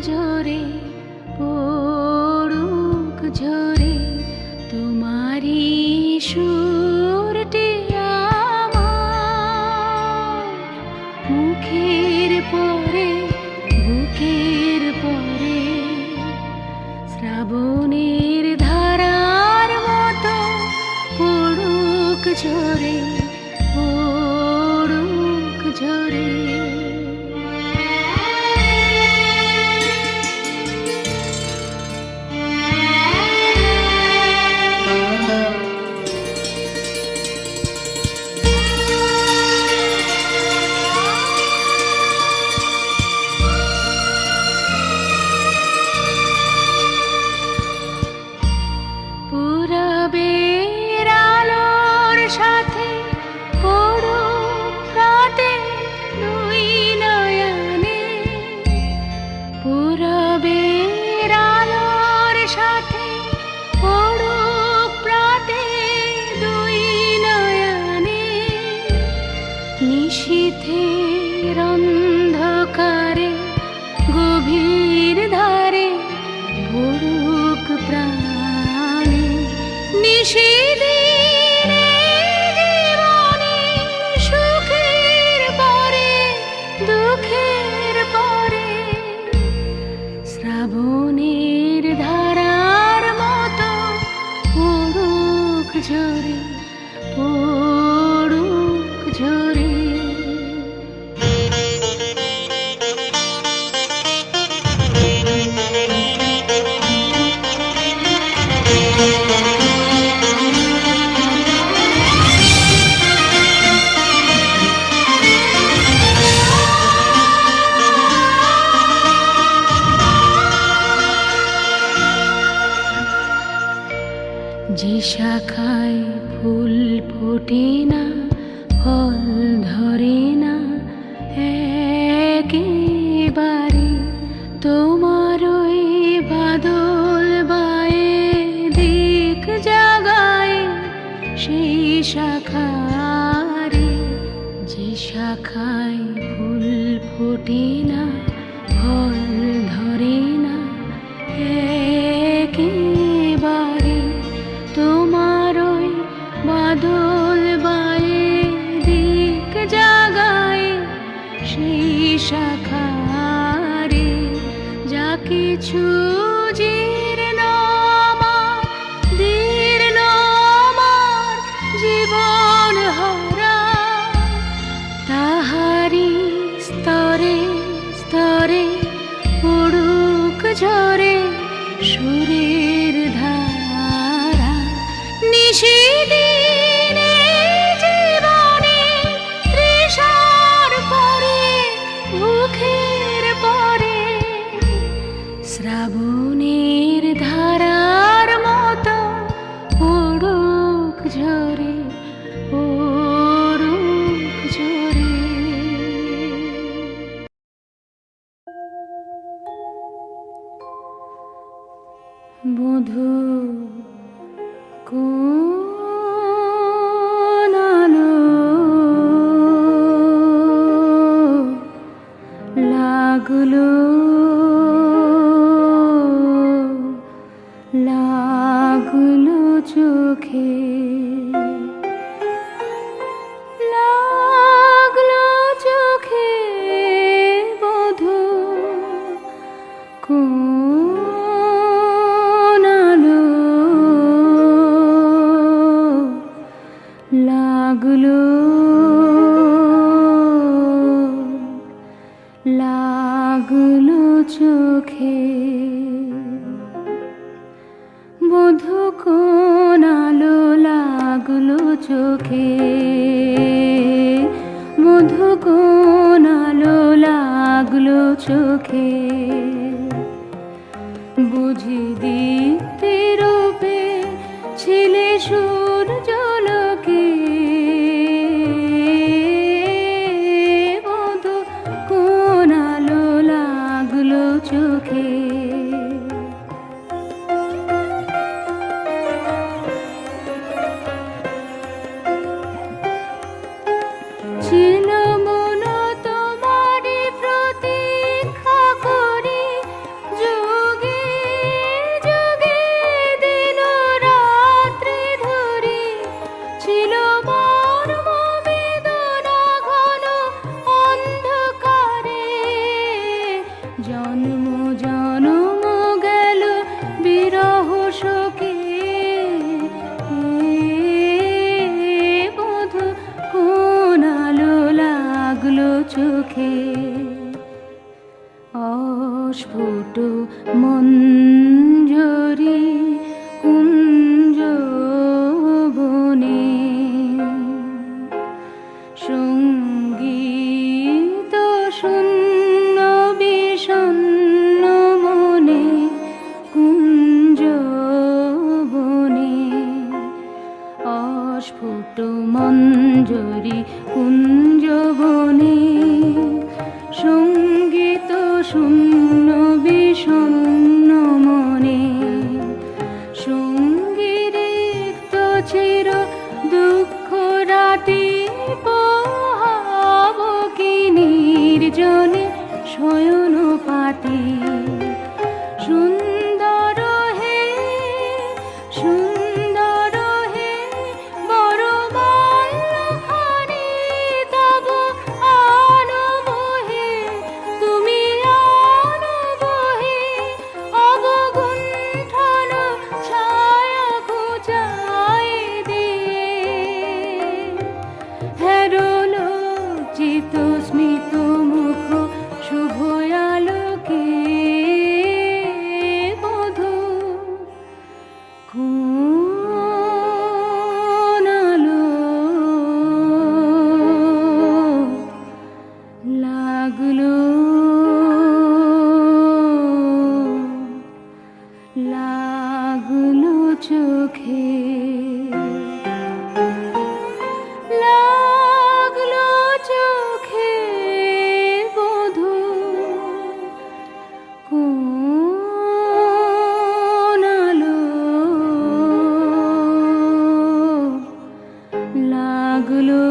ঝরে পড়ুক ঝরে তোমারি সুরটি আমার মুখের পরে বুকের পরে শ্রাবণের ধারার মতো পড়ুক ঝরে পড়ুক ঝরে। পূরবের আলোর সাথে পড়ুক রাতে দুই নয়নে, পূরবের আলোর সাথে পড়ুক রাতে দুই নয়নে, নিশীথের অন্ধকারে গভীর ধারে পড়ুক প্রাণে, নিশিদিনে জীবনে সুখের পরে দুঃখের পরে শ্রাবণের ধারার মতো পড়ুক ঝরে পড়ুক ঝরে। যে শাখায় ফুল ফোটে না ফল ধরে না একেবারে, তোমার ওই বাদল বায়ে দিক জাগায় সেই শাখারে, যে শাখায় ফুল ফোটে না ফল ধরে না একেবারে, তোমার ওই বাদল বায়ে দিক জাগায় সেই শাখারে, যা কিছু জীর্ণ আমার দীর্ণ আমার জীবন হারা, তাহারি স্তরে স্তরে পড়ুক ঝরে সুরের ধারা, নিশিদিনে জীবনে তৃষার পরে ভুখের পরে শ্রাবণের ধারার মতো পড়ুক ঝরে পড়ুক ঝরে। বধূ কোন আলো লাগলো লাগলো চোখে, লাগলো চোখে বধূ কোন আলো লাগলো লাগলো চোখে, বধূ কোন আলো লাগলো চোখে, বধূ কোন আলো লাগলো চোখে, বুঝি দীপ্তি রূপে ছিলে সূর্যলোকে, বধূ কোন আলো লাগলো চোখে। ছিল মন তোমারি প্রতীক্ষা করি জন্ম জন্ম গেল বিরহ শোকে, বধূ কোন আলো লাগলো চোখে। অস্ফুট মঞ্জরি কুঞ্জ বনে, সঙ্গীত শূন্য বিষণ্ণ মনে কুঞ্জ বনে। অস্ফুট মঞ্জরি কুঞ্জ বনে, সঙ্গীত শূন্য বিষণ্ণ মনে। সঙ্গীরিক্ত চির দুঃখ রাতি পোহাব কি নির্জনে শয়ন পাতি। সুন্দর হে সুন্দর হে বড় মাল্যখানি তব আনব হে, তুমি আনব হে অবগুণ্ঠন ছায়া ঘুচাই দিয়ে। হেরল চিত স্মিত মুখ শুভ আলোকে, বধূ কোন আলো লাগলো লাগলো চোখে, লাগলো চোখে। বধূ কোন আলো লাগলো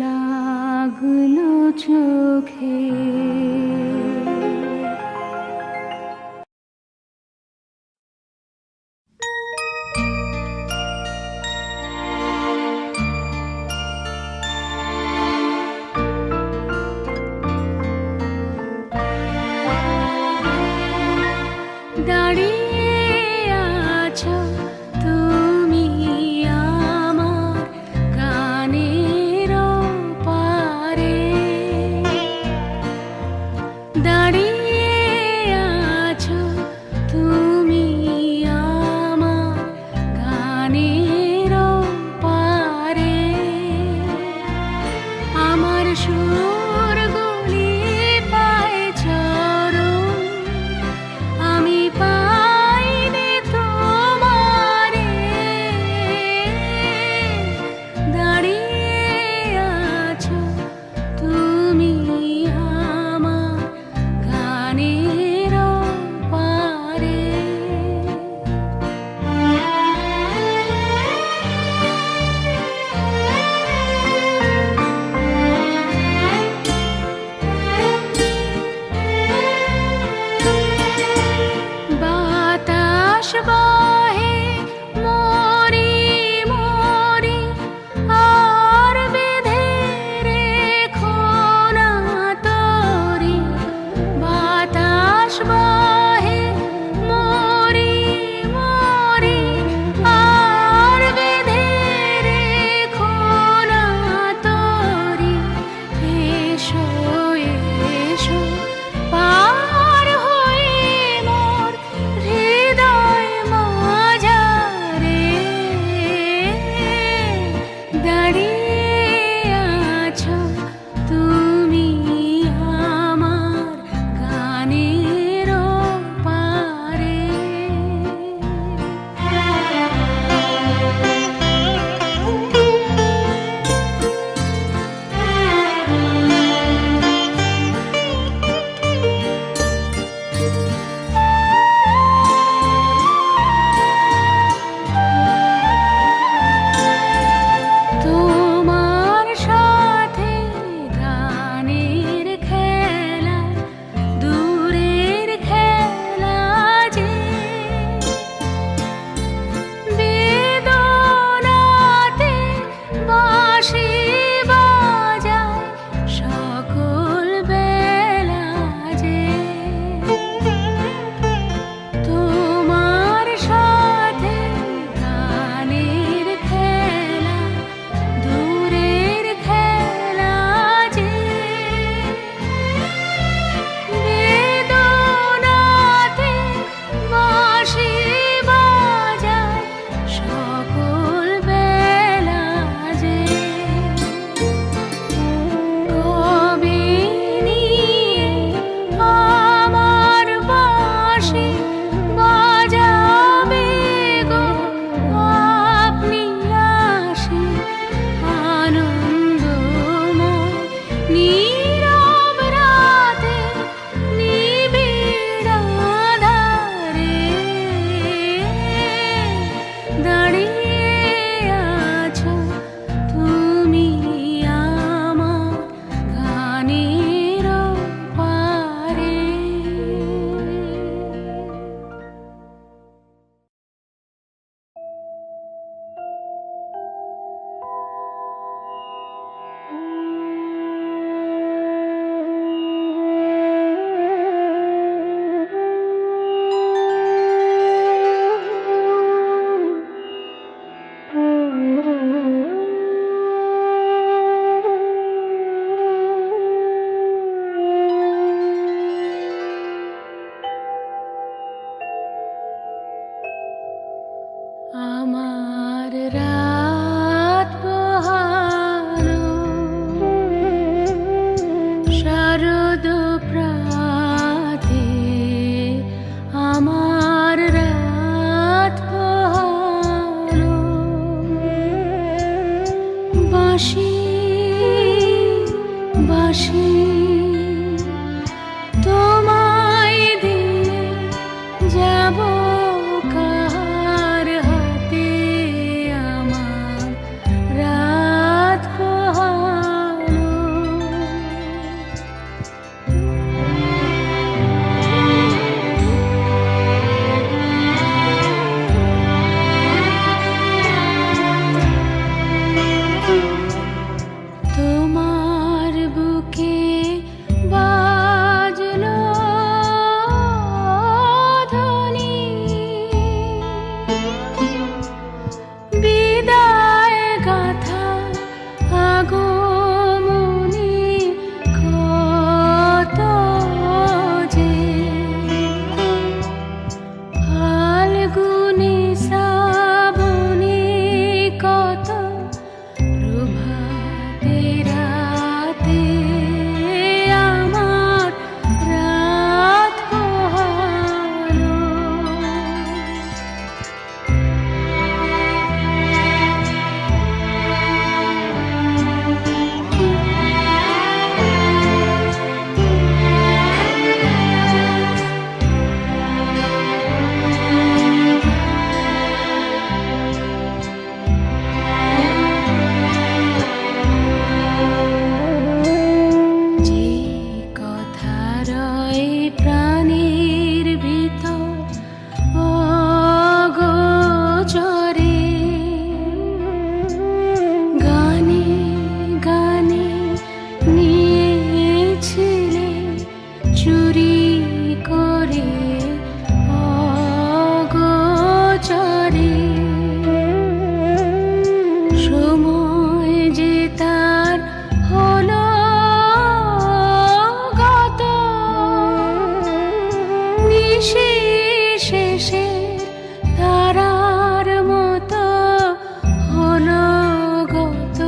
লাগলো চোখে। দাঁড়িয়ে আছো তুমি আমার গানের পারে, দাঁড়িয়ে আছো তুমি আমার গানের পারে। আমার সুর গুলি পায় চরণ, আমি পাইনি তোমারে। দাঁড়িয়ে আছো তুমি আমার গানের পারে। প্রাতে আমার রাত পোহালো। বাঁশি বাঁশি তোমায় দিয়ে যাব কার হাতে আমার রাত পোহালো। তোমার বুকে বাজলো ধ্বনি, বিদায় গাথা আগমনী কত যে, ফাল্গুনী শ্রাবণী কত প্রভাতে রাতে আমার রাত পোহালো। যে কথা রয় প্রাণের ভিতর অগোচরে, গানে গানে নিয়েছিলে চুরি করে অগোচরে। সময় যে তার হলো গত, নিশি শেষের তারার মতো হলো গত।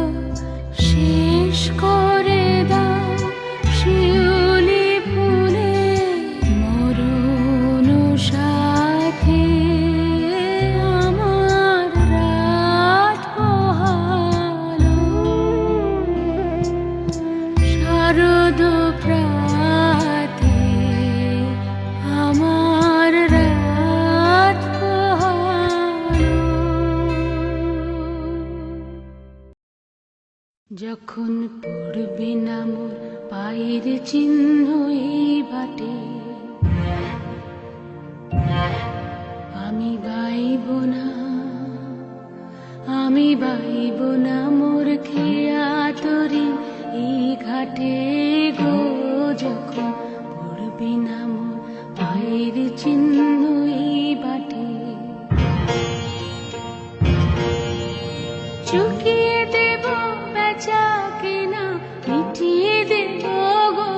শেষ করে দাও শিউলি ফুলে মরুন সাথে আমার রাত পোহালো। শারদ প্রাতে আমার রাত পোহালো। যখন পড়বে না মোর পায়ের চিহ্ন এই বাটে, আমি বাইব না, আমি বাইব না মোর খেয়া তরি এই ঘাটে গো। যখন পড়বে না মোর পায়ের চিহ্ন এই বাটে, চুকিয়ে দেব বেচা কেনা, মিটিয়ে দেব গো,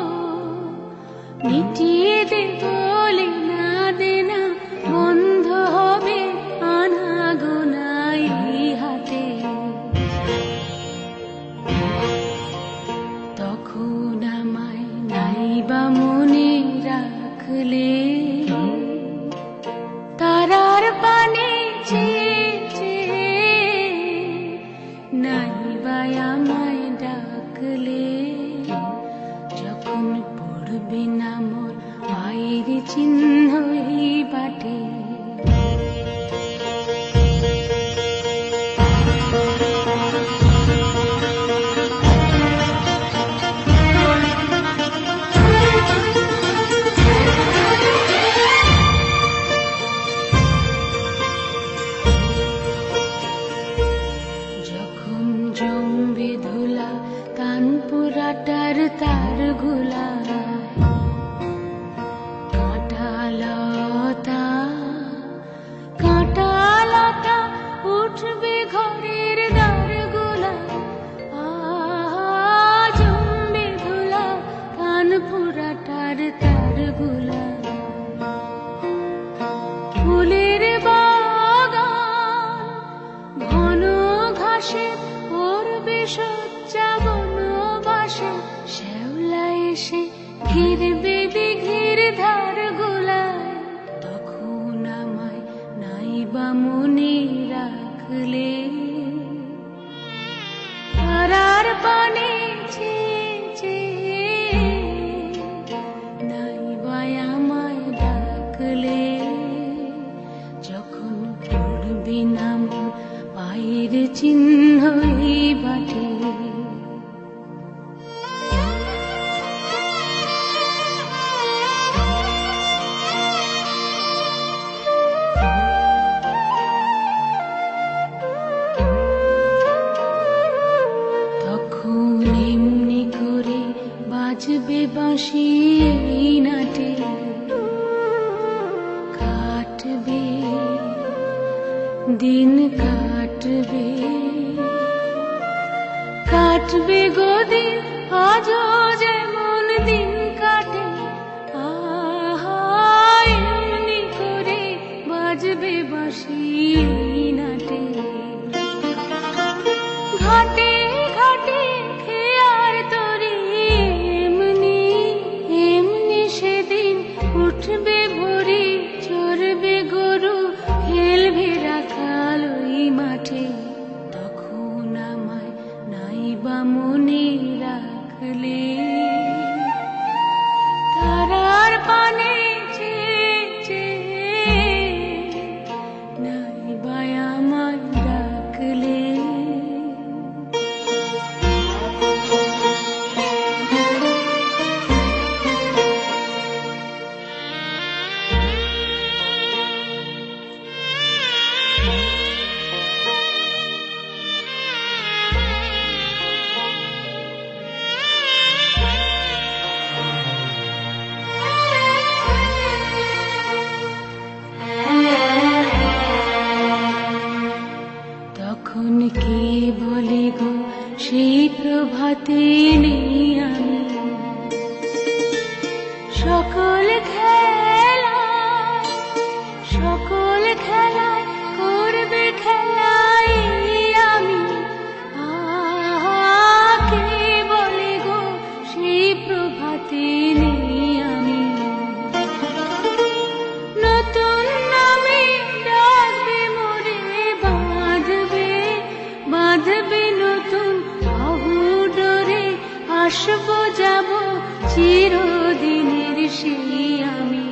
মিটিয়ে দেব লেনা দেনা, বন্ধ হবে আনা গোনা এই হাতে। তখন আমায় নাইবা মনে রাখলে, তারার পানে চেয়ে চেয়ে নাইবা আমায় ডাকলে। যখন পড়বে না মোর পায়ের চিহ্ন এই বাটে, যখন জমবে ধুলা কানপুরাটার তার গুলা, কাঁটা লতা কাঁটা লতা উঠবে ঘরের দ্বার গুলা। জমবে ধুলা কানপুরাটার তার গুলা। ফুলের বাগান ঘন ঘাসে পড়বে সজ্জা বনবাসে, শ্যাওলা এসে ঘিরবে দিঘির ধার গুলায়, তখন আমায় নাইবা মনে রাখলে। তারার পানে চেয়ে চেয়ে নাইবা আমায় ডাকলে, যখন পড়বি না মোর পায়ের চিহ্ন এই বাটে। তখন এমনি করে বাজবে বাঁশি এই নাটে, কাটবে দিন কাটবে, কাটবে গো দিন আজও যেমন দিন কাটে। আহা এমনি করে বাজবে বাঁশি এই নাটে। ঘাটে ঘাটে খেয়ার তরি এমনি এমনি সেদিন উঠবে ভোরে, চড়বে গরু খেলবে রাখাল ওই মাঠে। তখন আমায় নাইবা মনে রাখলে, তারার পানে চেয়ে চেয়ে নাইবা আমায় ডাকলে। তখন কে বলে গো সেই প্রভাতে নেই আমি, সকল খেলায় করবে খেলায় আমি। কে বলে গো সেই প্রভাতে নেই আমি, নতুন নামে ডাকবে মোরে, বাঁধবে বাঁধবে নতুন অহুডোরে। আসবো যাব চিরদিনের সেই আমি,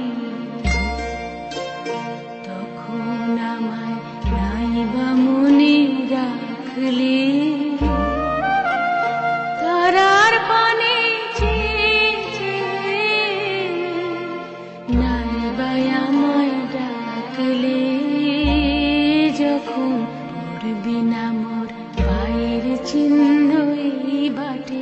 তখন আমায় নাইবা মনে রাখলে। তারার পানে চেয়ে চেয়ে নাইবা আমায় ডাকলে, যখন পড়বি না মোর পায়ের চিহ্ন এই বাটে।